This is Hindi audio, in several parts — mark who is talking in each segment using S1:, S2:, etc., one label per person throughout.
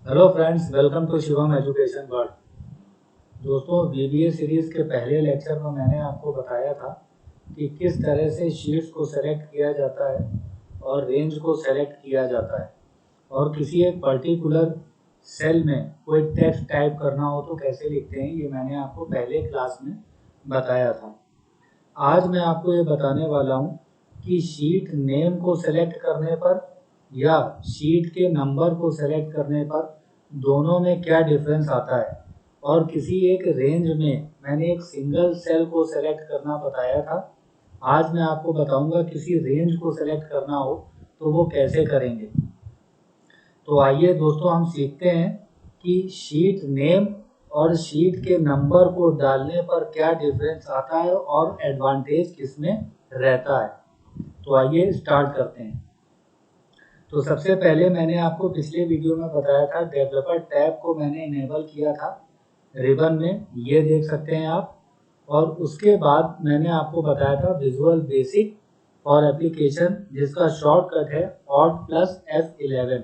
S1: Hello friends, welcome to Shivam education world. दोस्तों, वीबीए सीरीज़ के पहले लेक्चर में मैंने आपको बताया था कि किस तरह से शीट्स को सेलेक्ट किया जाता है और रेंज को सेलेक्ट किया जाता है, और किसी एक पर्टिकुलर सेल में कोई टेक्स्ट टाइप करना हो तो कैसे लिखते हैं। ये मैंने आपको पहले क्लास में बताया था। आज मैं आपको ये बताने वाला हूँ कि शीट नेम को सेलेक्ट करने पर या शीट के नंबर को सेलेक्ट करने पर दोनों में क्या डिफरेंस आता है, और किसी एक रेंज में मैंने एक सिंगल सेल को सेलेक्ट करना बताया था। आज मैं आपको बताऊंगा किसी रेंज को सेलेक्ट करना हो तो वो कैसे करेंगे। तो आइए दोस्तों, हम सीखते हैं कि शीट नेम और शीट के नंबर को डालने पर क्या डिफरेंस आता है और एडवांटेज किसमें रहता है। तो आइए स्टार्ट करते हैं। तो सबसे पहले मैंने आपको पिछले वीडियो में बताया था, डेवलपर टैब को मैंने इनेबल किया था रिबन में, ये देख सकते हैं आप। और उसके बाद मैंने आपको बताया था विजुअल बेसिक और एप्लीकेशन, जिसका शॉर्टकट है Alt+F11।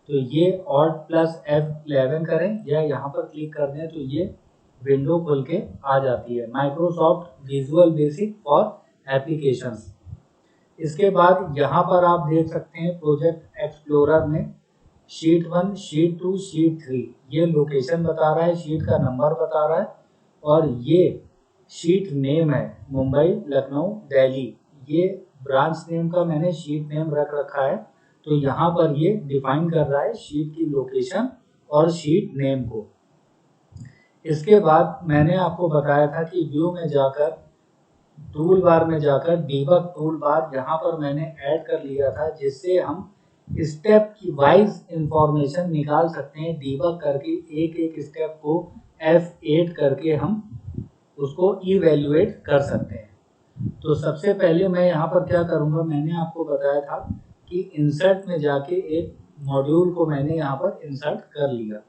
S1: तो ये Alt+F11 करें या यहाँ पर क्लिक कर दें तो ये विंडो खुल के आ जाती है, माइक्रोसॉफ्ट विजुअल बेसिक और एप्लीकेशंस। इसके बाद यहाँ पर आप देख सकते हैं प्रोजेक्ट एक्सप्लोरर में शीट 1, शीट 2, शीट 3 ये लोकेशन बता रहा है, शीट का नंबर बता रहा है, और ये शीट नेम है मुंबई, लखनऊ, दिल्ली। ये ब्रांच नेम का मैंने शीट नेम रख रखा है, तो यहाँ पर ये डिफाइन कर रहा है शीट की लोकेशन और शीट नेम को। इसके बाद मैंने आपको बताया था कि व्यू में जाकर, टूल बार में जाकर डीबग टूल बार यहाँ पर मैंने ऐड कर लिया था, जिससे हम स्टेप की वाइज इंफॉर्मेशन निकाल सकते हैं। डीबग करके एक एक स्टेप को F8 करके हम उसको इवेल्युएट कर सकते हैं। तो सबसे पहले मैं यहाँ पर क्या करूँगा, मैंने आपको बताया था कि इंसर्ट में जाके एक मॉड्यूल को मैंने यहाँ पर इंसर्ट कर लिया।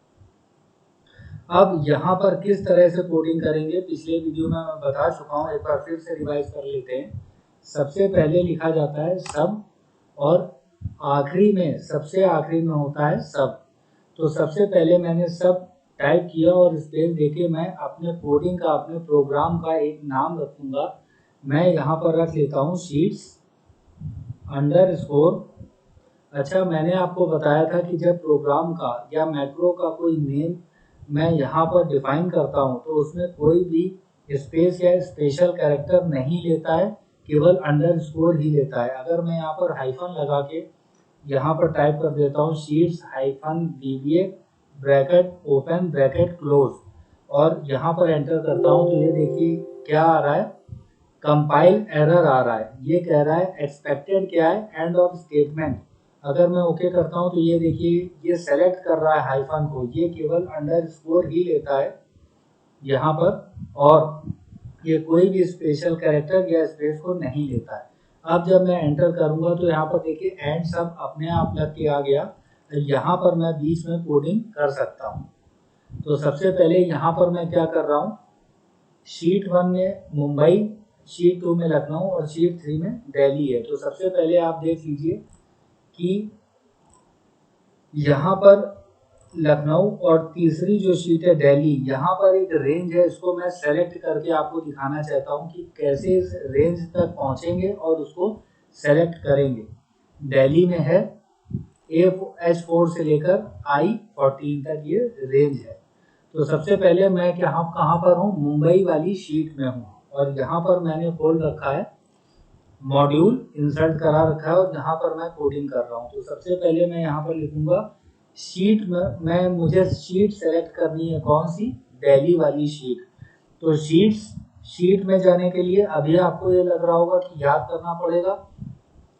S1: अब यहाँ पर किस तरह से कोडिंग करेंगे, पिछले वीडियो में मैं बता चुका हूँ, एक बार फिर से रिवाइज कर लेते हैं। सबसे पहले लिखा जाता है सब, और आखिरी में, सबसे आखिरी में होता है सब। तो सबसे पहले मैंने सब टाइप किया और स्पेस देके मैं अपने कोडिंग का, अपने प्रोग्राम का एक नाम रखूँगा। मैं यहाँ पर रख लेता हूँ शीट्स अंडरस्कोर। अच्छा, मैंने आपको बताया था कि जब प्रोग्राम का या मैक्रो का कोई नेम मैं यहाँ पर डिफाइन करता हूँ तो उसमें कोई भी स्पेस या स्पेशल कैरेक्टर नहीं लेता है, केवल अंडरस्कोर ही लेता है। अगर मैं यहाँ पर हाइफन लगा के यहाँ पर टाइप कर देता हूँ sheets -VBA bracket open bracket close, और यहाँ पर एंटर करता हूँ, तो ये देखिए क्या आ रहा है, कंपाइल एरर आ रहा है। ये कह रहा है एक्सपेक्टेड क्या है, एंड ऑफ स्टेटमेंट। अगर मैं ओके करता हूँ तो ये देखिए ये सेलेक्ट कर रहा है हाइफन को, ये केवल अंडरस्कोर ही लेता है यहाँ पर, और ये कोई भी स्पेशल कैरेक्टर या स्पेस को नहीं लेता है। अब जब मैं एंटर करूँगा तो यहाँ पर देखिए एंड सब अपने आप लग के आ गया। यहाँ पर मैं बीच में कोडिंग कर सकता हूँ। तो सबसे पहले यहाँ पर मैं क्या कर रहा हूँ, शीट 1 में मुंबई, शीट 2 में लखनऊ और शीट 3 में दिल्ली है। तो सबसे पहले आप देख लीजिए कि यहाँ पर लखनऊ और तीसरी जो शीट है दिल्ली, यहाँ पर एक रेंज है, इसको मैं सेलेक्ट करके आपको दिखाना चाहता हूँ कि कैसे इस रेंज तक पहुँचेंगे और उसको सेलेक्ट करेंगे। दिल्ली में है H4 से लेकर I14 तक ये रेंज है। तो सबसे पहले मैं कहाँ पर हूँ, मुंबई वाली शीट में हूँ, और यहाँ पर मैंने खोल रखा है मॉड्यूल, इंसर्ट करा रखा है, और यहाँ पर मैं कोडिंग कर रहा हूँ। तो सबसे पहले मैं यहाँ पर लिखूंगा शीट में मुझे शीट सेलेक्ट करनी है, कौन सी, दिल्ली वाली शीट। तो शीट में जाने के लिए अभी आपको ये लग रहा होगा कि याद करना पड़ेगा।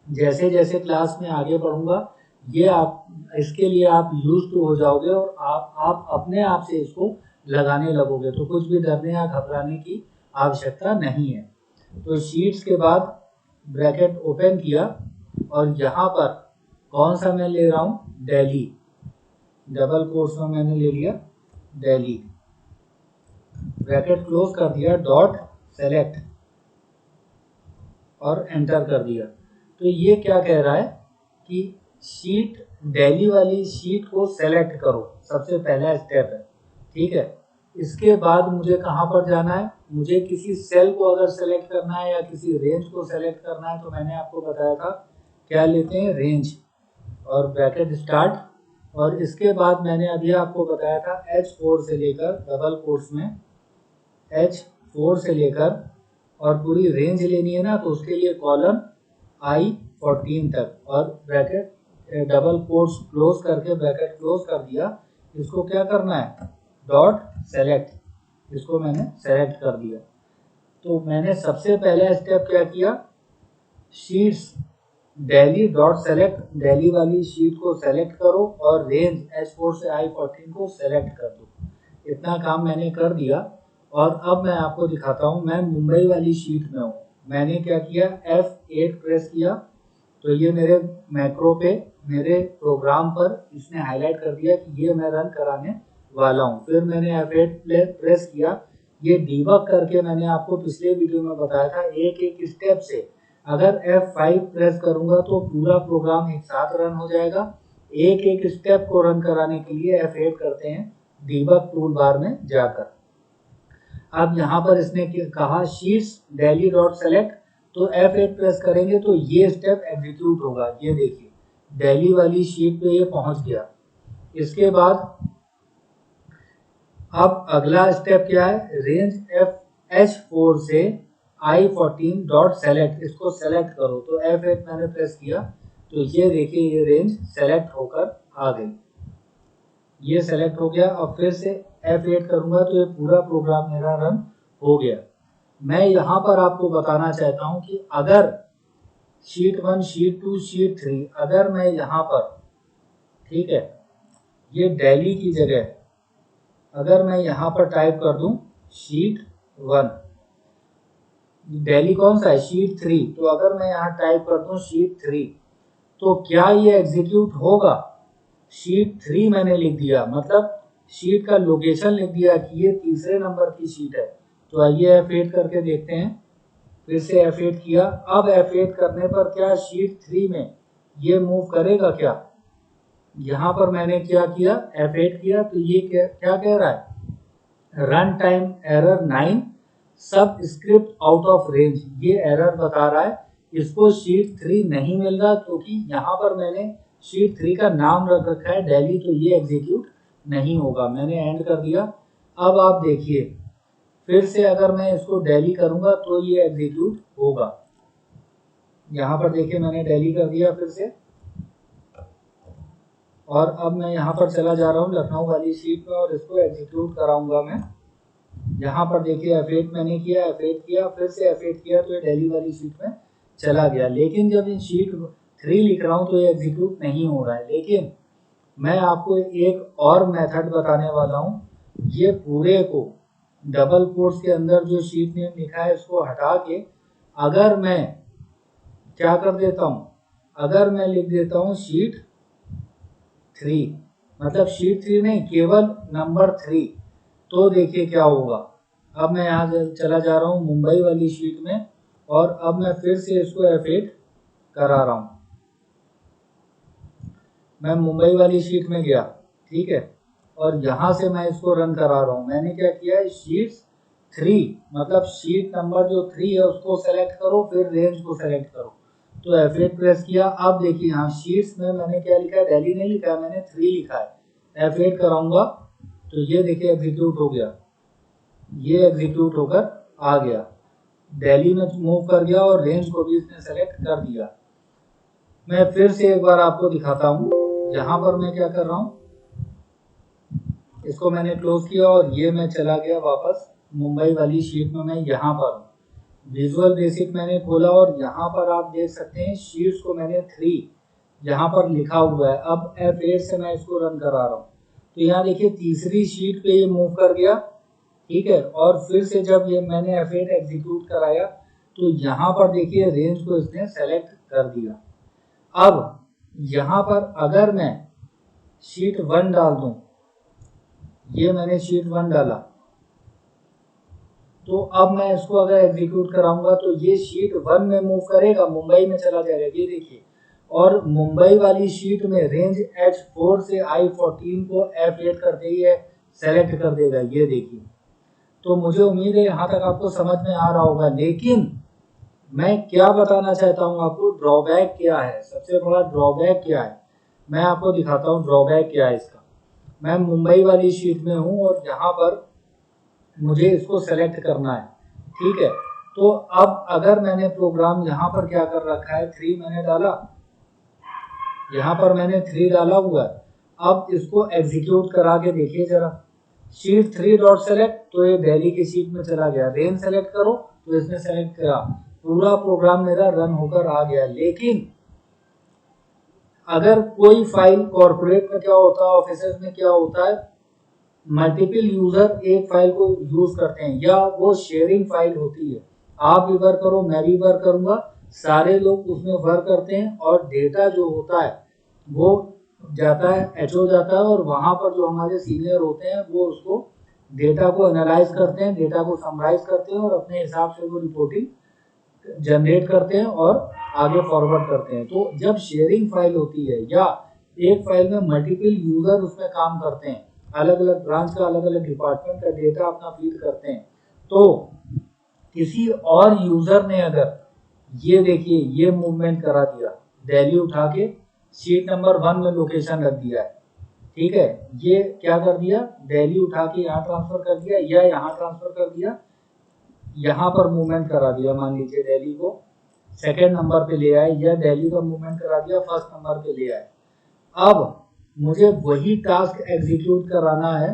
S1: जैसे जैसे क्लास में आगे बढ़ूंगा ये आप इसके लिए आप यूज टू हो जाओगे, और आप अपने आप से इसको लगाने लगोगे, तो कुछ भी डरने या घबराने की आवश्यकता नहीं है। तो शीट्स के बाद ब्रैकेट ओपन किया, और यहाँ पर कौन सा मैं ले रहा हूँ, दिल्ली, डबल कोट्स में मैंने ले लिया दिल्ली, ब्रैकेट क्लोज कर दिया, डॉट सेलेक्ट और एंटर कर दिया। तो ये क्या कह रहा है कि शीट दिल्ली वाली शीट को सेलेक्ट करो, सबसे पहला स्टेप है, ठीक है। इसके बाद मुझे कहाँ पर जाना है, मुझे किसी सेल को अगर सेलेक्ट करना है या किसी रेंज को सेलेक्ट करना है तो मैंने आपको बताया था क्या लेते हैं, रेंज और ब्रैकेट स्टार्ट, और इसके बाद मैंने अभी आपको बताया था H4 से लेकर डबल कोट्स में H4 से लेकर और पूरी रेंज लेनी है ना, तो उसके लिए कॉलम I14 तक और ब्रैकेट डबल कोट्स क्लोज करके ब्रैकेट क्लोज कर दिया। इसको क्या करना है, डॉट सेलेक्ट, इसको मैंने सेलेक्ट कर दिया। तो मैंने सबसे पहला स्टेप क्या किया, sheets Delhi dot select, Delhi वाली शीट को सेलेक्ट करो और रेंज H4 से I14 को सेलेक्ट कर दो। इतना काम मैंने कर दिया और अब मैं आपको दिखाता हूँ, मैं मुंबई वाली शीट में हूँ। मैंने क्या किया, F8 प्रेस किया तो ये मेरे मैक्रो पे, मेरे प्रोग्राम पर इसने हाईलाइट कर दिया कि ये मैं रन कराने वाला हूँ। फिर मैंने F8 प्रेस किया, ये डीबग करके मैंने आपको पिछले वीडियो में बताया था एक एक स्टेप से, अगर F5 प्रेस करूंगा तो पूरा प्रोग्राम एक साथ रन हो जाएगा। एक एक स्टेप को रन कराने के लिए F8 करते हैं डीबग टूल बार में जाकर। अब यहाँ पर इसने कहा शीट्स दिल्ली डॉट सेलेक्ट, तो F8 प्रेस करेंगे तो ये स्टेप एग्जीक्यूट होगा। ये देखिए दिल्ली वाली शीट पे ये पहुंच गया। इसके बाद अब अगला स्टेप क्या है, रेंज H4 से I14 डॉट सेलेक्ट, इसको सेलेक्ट करो। तो F8 मैंने प्रेस किया तो ये देखिए ये रेंज सेलेक्ट होकर आ गई, ये सेलेक्ट हो गया। अब फिर से F8 करूंगा तो ये पूरा प्रोग्राम मेरा रन हो गया। मैं यहाँ पर आपको बताना चाहता हूँ कि अगर शीट 1, शीट 2, शीट 3, अगर मैं यहाँ पर, ठीक है, ये दिल्ली की जगह अगर मैं यहाँ पर टाइप कर दूं शीट 1, दिल्ली कौन सा है, शीट 3, तो अगर मैं यहाँ टाइप कर दूं शीट 3 तो क्या ये एग्जीक्यूट होगा। शीट 3 मैंने लिख दिया, मतलब शीट का लोकेशन लिख दिया कि ये तीसरे नंबर की शीट है। तो आइए F8 करके देखते हैं, फिर से F8 किया। अब F8 करने पर क्या शीट 3 में ये मूव करेगा क्या, यहाँ पर मैंने क्या किया, F8 किया तो ये क्या कह रहा है, रन टाइम एरर 9, सब स्क्रिप्ट आउट ऑफ रेंज, ये एरर बता रहा है। इसको शीट 3 नहीं मिल रहा क्योंकि यहाँ पर मैंने शीट 3 का नाम रख रखा है दिल्ली, तो ये एग्जीक्यूट नहीं होगा। मैंने एंड कर दिया। अब आप देखिए फिर से अगर मैं इसको दिल्ली करूंगा तो ये एग्जीक्यूट होगा। यहाँ पर देखिए मैंने दिल्ली कर दिया फिर से, और अब मैं यहाँ पर चला जा रहा हूँ लखनऊ वाली शीट में और इसको एग्जीक्यूट कराऊंगा मैं। यहाँ पर देखिए F8 मैंने किया, F8 किया, फिर से F8 किया तो ये दिल्ली वाली शीट में चला गया। लेकिन जब इन शीट 3 लिख रहा हूँ तो ये एग्जीक्यूट नहीं हो रहा है। लेकिन मैं आपको एक और मेथड बताने वाला हूँ, ये पूरे को डबल कोट्स के अंदर जो शीट नेम लिखा है इसको हटा के अगर मैं क्या कर देता हूँ, अगर मैं लिख देता हूँ शीट 3, मतलब शीट 3 नहीं, केवल नंबर 3, तो देखिए क्या होगा। अब मैं यहाँ चला जा रहा हूँ मुंबई वाली शीट में और अब मैं फिर से इसको F8 करा रहा हूँ। मैं मुंबई वाली शीट में गया, ठीक है, और यहाँ से मैं इसको रन करा रहा हूँ। मैंने क्या किया है, शीट 3 मतलब शीट नंबर जो 3 है उसको सेलेक्ट करो, फिर रेंज को सेलेक्ट करो। तो F8 प्रेस किया। अब देखिए यहाँ शीट्स में मैंने क्या लिखा है, दिल्ली नहीं लिखा है, मैंने 3 लिखा है। F8 कराऊंगा तो ये देखिए एग्जीक्यूट हो गया, ये एग्जीक्यूट होकर आ गया, दिल्ली में मूव कर गया और रेंज को भी इसने सेलेक्ट कर दिया। मैं फिर से एक बार आपको दिखाता हूँ, यहाँ पर मैं क्या कर रहा हूँ, इसको मैंने क्लोज किया और ये मैं चला गया वापस मुंबई वाली शीट में। मैं यहाँ पर हूँ, विजुअल बेसिक मैंने खोला और यहाँ पर आप देख सकते हैं शीट्स को मैंने 3 यहाँ पर लिखा हुआ है। अब F8 से मैं इसको रन करा रहा हूँ तो यहाँ देखिए तीसरी शीट पे ये मूव कर गया, ठीक है, और फिर से जब ये मैंने F8 एग्जीक्यूट कराया तो यहाँ पर देखिए रेंज को इसने सेलेक्ट कर दिया। अब यहाँ पर अगर मैं शीट 1 डाल दूं, ये मैंने शीट 1 डाला, तो अब मैं इसको अगर एग्जीक्यूट कराऊंगा तो ये शीट 1 में मूव करेगा, मुंबई में चला जाएगा। ये देखिए और मुंबई वाली शीट में रेंज H4 से I14 को F8 करते ही सेलेक्ट कर देगा। ये देखिए, तो मुझे उम्मीद है यहाँ तक आपको समझ में आ रहा होगा। लेकिन मैं क्या बताना चाहता हूँ आपको, ड्रॉबैक क्या है, सबसे बड़ा ड्रॉबैक क्या है, मैं आपको दिखाता हूँ ड्रॉबैक क्या है इसका। मैं मुंबई वाली शीट में हूँ और यहाँ पर मुझे इसको सेलेक्ट करना है, ठीक है। तो अब अगर मैंने प्रोग्राम यहाँ पर क्या कर रखा है, 3 मैंने डाला, यहाँ पर मैंने 3 डाला हुआ है। अब इसको एग्जीक्यूट करा के देखिए जरा, शीट 3 डॉट सेलेक्ट, तो ये दिल्ली की शीट में चला गया। रेंज सेलेक्ट करो तो इसने सेलेक्ट करा, पूरा प्रोग्राम मेरा रन होकर आ गया। लेकिन अगर कोई फाइल कॉर्पोरेट में क्या होता है, ऑफिसेज में क्या होता है, मल्टीपल यूजर एक फाइल को यूज करते हैं या वो शेयरिंग फाइल होती है, आप भी वर्क करो मैं भी वर्क करूंगा, सारे लोग उसमें वर्क करते हैं और डेटा जो होता है वो जाता है, एचओ जाता है और वहां पर जो हमारे सीनियर होते हैं वो उसको डेटा को एनालाइज करते हैं, डेटा को समराइज करते हैं और अपने हिसाब से वो रिपोर्टिंग जनरेट करते हैं और आगे फॉरवर्ड करते हैं। तो जब शेयरिंग फाइल होती है या एक फाइल में मल्टीपल यूजर उसमें काम करते हैं, अलग अलग ब्रांच का अलग अलग डिपार्टमेंट का डेटा अपना फीड करते हैं, तो किसी और यूजर ने अगर ये देखिए ये मूवमेंट करा दिया, दिल्ली उठा के शीट नंबर 1 में लोकेशन रख दिया है, ठीक है, ये क्या कर दिया, दिल्ली उठा के यहाँ ट्रांसफर कर दिया या यहाँ ट्रांसफर कर दिया, यहाँ पर मूवमेंट करा दिया, मान लीजिए दिल्ली को सेकेंड नंबर पे ले आए या दिल्ली का मूवमेंट करा दिया फर्स्ट नंबर पे ले आए। अब मुझे वही टास्क एग्जीक्यूट कराना है,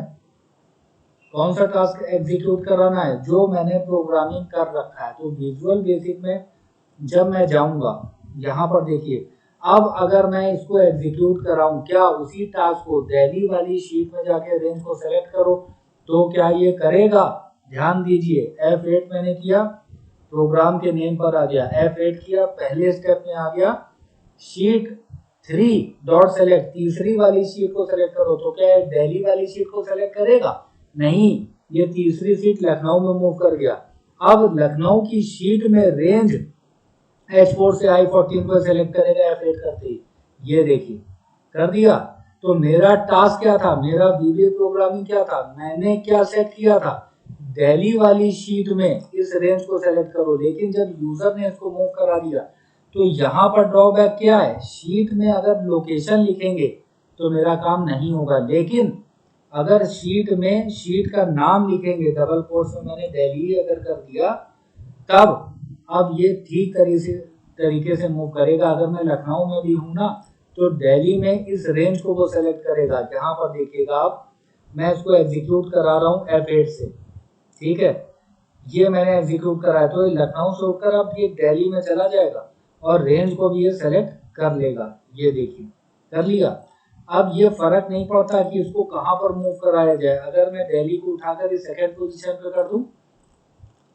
S1: कौन सा टास्क एग्जीक्यूट कराना है, जो मैंने प्रोग्रामिंग कर रखा है। तो विजुअल बेसिक में जब मैं जाऊंगा यहाँ पर देखिए, अब अगर मैं इसको एग्जीक्यूट कराऊं, क्या उसी टास्क को दिल्ली वाली शीट में जाके रेंज को सेलेक्ट करो तो क्या ये करेगा, ध्यान दीजिए। F8 मैंने किया, प्रोग्राम के नेम पर आ गया, F8 किया, पहले स्टेप में आ गया शीट 3 डॉट सेलेक्ट, तीसरी वाली शीट को सेलेक्ट करो, तो क्या है दिल्ली वाली शीट को सेलेक्ट करेगा, नहीं, ये तीसरी सीट लखनऊ में मूव कर गया। अब लखनऊ की शीट में रेंज H4 से I14 को सेलेक्ट करेगा F8 करते ही, ये देखिए कर दिया। तो मेरा टास्क क्या था, मेरा VBA प्रोग्रामिंग क्या था, मैंने क्या सेट किया था, दिल्ली वाली शीट में इस रेंज को सेलेक्ट करो, लेकिन जब यूजर ने इसको मूव करा दिया तो यहाँ पर ड्रॉबैक क्या है, शीट में अगर लोकेशन लिखेंगे तो मेरा काम नहीं होगा, लेकिन अगर शीट में शीट का नाम लिखेंगे, डबल कोट्स में मैंने दिल्ली अगर कर दिया, तब अब ये ठीक तरीके से मूव करेगा। अगर मैं लखनऊ में भी हूँ ना, तो दिल्ली में इस रेंज को वो सेलेक्ट करेगा। यहाँ पर देखिएगा आप, मैं इसको एग्जीक्यूट करा रहा हूँ F8 से, ठीक है, ये मैंने एग्जीक्यूट कराया, तो ये लखनऊ से होकर अब ये दिल्ली में चला जाएगा और रेंज को भी ये सेलेक्ट कर लेगा, ये देखिए कर लिया। अब ये फर्क नहीं पड़ता कि इसको कहाँ पर मूव कराया जाए, अगर मैं दिल्ली को उठाकर इस सेकंड पोजीशन पे कर दूं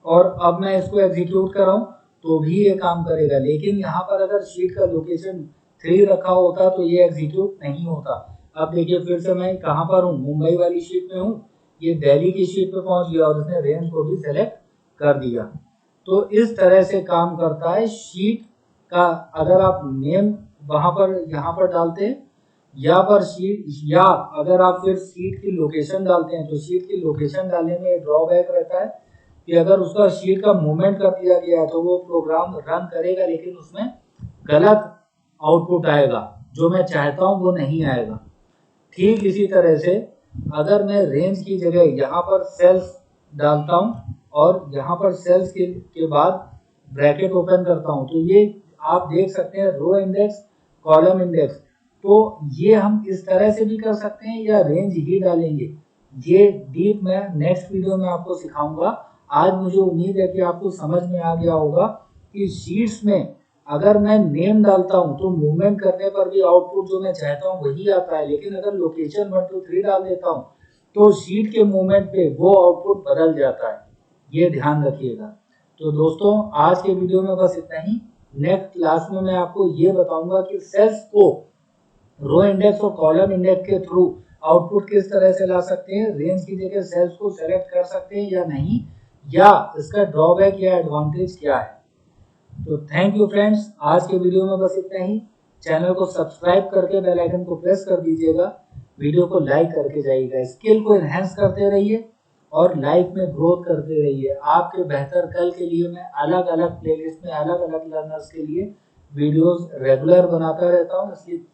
S1: और अब मैं इसको एग्जीक्यूट कराऊं तो भी ये काम करेगा। लेकिन यहाँ पर अगर शीट का लोकेशन 3 रखा होता तो ये एग्जीक्यूट नहीं होता। अब देखिए फिर से मैं कहाँ पर हूँ, मुंबई वाली शीट में हूँ, ये दिल्ली की शीट पे पहुंच गया और उसने रेंज को भी सेलेक्ट कर दिया। तो इस तरह से काम करता है शीट का। अगर आप नेम वहां पर यहाँ पर डालते हैं या पर शीट, या अगर आप फिर शीट की लोकेशन डालते हैं, तो शीट की लोकेशन डालने में ड्रॉबैक रहता है कि अगर उसका शीट का मूवमेंट कर दिया गया है तो वो प्रोग्राम रन करेगा लेकिन उसमें गलत आउटपुट आएगा, जो मैं चाहता हूं वो नहीं आएगा। ठीक इसी तरह से अगर मैं रेंज की जगह यहाँ पर सेल्स डालता हूं और यहाँ पर सेल्स के बाद ब्रैकेट ओपन करता हूं, तो ये आप देख सकते हैं रो इंडेक्स, कॉलम इंडेक्स। तो ये हम इस तरह से भी कर सकते हैं या रेंज ही डालेंगे, ये डीप मैं नेक्स्ट वीडियो में आपको सिखाऊंगा। आज मुझे उम्मीद है कि आपको समझ में आ गया होगा कि शीट्स में अगर मैं नेम डालता हूं तो मूवमेंट करने पर भी आउटपुट जो मैं चाहता हूं वही आता है, लेकिन अगर लोकेशन 1 2 3 डाल देता हूं तो शीट के मूवमेंट पे वो आउटपुट बदल जाता है, ये ध्यान रखिएगा। तो दोस्तों आज के वीडियो में बस इतना ही। नेक्स्ट क्लास में मैं आपको ये बताऊंगा कि सेल्स को रो इंडेक्स और कॉलम इंडेक्स के थ्रू आउटपुट किस तरह से ला सकते हैं, रेंज की जगह सेल्स को सेलेक्ट कर सकते हैं या नहीं, या इसका ड्रॉबैक या एडवांटेज क्या है। तो थैंक यू फ्रेंड्स, आज के वीडियो में बस इतना ही। चैनल को सब्सक्राइब करके बेल आइकन को प्रेस कर दीजिएगा, वीडियो को लाइक करके जाइएगा। स्किल को एनहेंस करते रहिए और लाइफ में ग्रोथ करते रहिए। आपके बेहतर कल के लिए मैं अलग अलग प्लेलिस्ट में अलग अलग लर्नर्स के लिए वीडियोस रेगुलर बनाता रहता हूँ, इसलिए